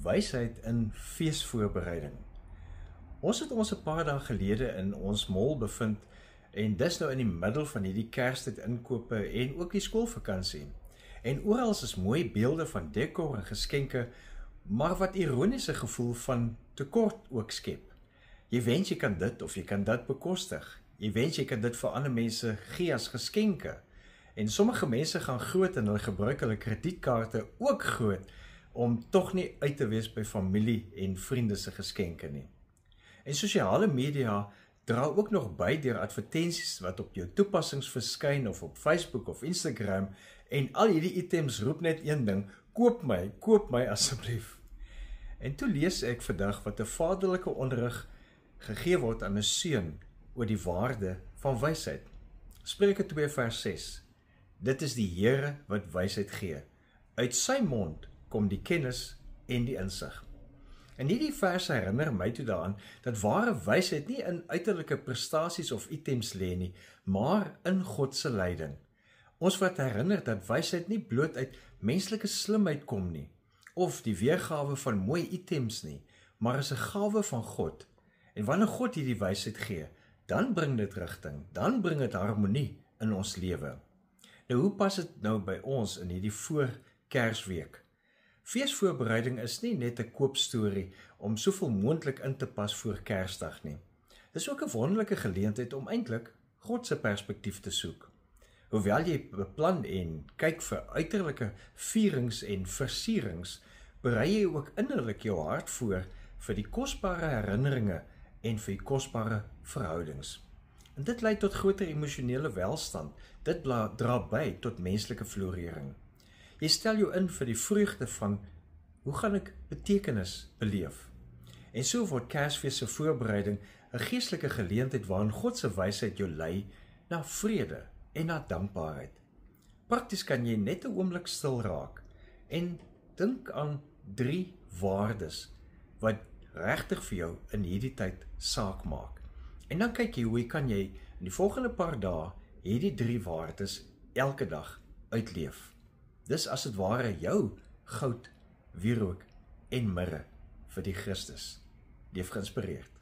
wysheid in feesvoorbereiding. Ons het ons 'n paar dae gelede in ons mall bevind en dis nou in die middel van hierdie Kerstyd inkope en ook die skoolvakansie. En oral is mooi beelde van dekor en geskenke, maar wat ironiese gevoel van tekort ook skep. Jy wens jy kan dit of jy kan dit bekostig. Jy wens jy kan dit vir ander mense gee as geskenke. En sommige mense gaan groot en hulle gebruik hulle kredietkaarte ook groot om tog nie uit te wees by familie en vriende se geskenke nie. En sosiale media dra ook nog by deur advertensies wat op jou toepassings verskyn of op Facebook of Instagram en al hierdie items roep net een ding: koop my asseblief. En toe lees ek vandag wat 'n vaderlike onderrig gegee word aan 'n seun oor die waarde van wysheid. Spreuke 2 vers 6. Dit is die Here wat wysheid gee. Uit sy mond kom die kennis en die insig. En hierdie vers herinner my toe daaraan dat ware wysheid nie in uiterlike prestasies of items lê nie, maar in God se leiding. Ons word herinner dat wysheid nie bloot uit menslike slimheid kom nie, of die weergawe van mooi items nie, maar is 'n gawe van God. En wanneer God hierdie wysheid gee, dan bring dit rigting, dan bring dit harmonie in ons lewe. Nou, hoe pas dit nou by ons in hierdie voor-Kersweek? Feesvoorbereiding is nie net 'n koopstorie om soveel moontlik in te pas voor Kersdag nie. Dis ook 'n wonderlike geleentheid om eintlik God se perspektief te soek. Hoewel jy beplan en kyk vir uiterlike vierings en versierings, berei jy ook innerlik jou hart voor vir die kosbare herinneringe en vir die kosbare verhoudings. En dit lei tot groter emosionele welstand. Dit dra by tot menslike florering. Jy stel jou in vir die vreugde van, hoe gaan ek betekenis beleef? En so word Kersfees se voorbereiding 'n geestelike geleentheid waarin God se wysheid jou lei na vrede en na dankbaarheid. Prakties kan jy net 'n oomblik stil raak en dink aan 3 waardes wat regtig vir jou in hierdie tyd saak maak. En dan kyk jy hoe kan jy in die volgende paar dae hierdie 3 waardes elke dag uitleef. Dis as dit ware jou goud, wierook en mirre vir die Christus. Leef geïnspireerd.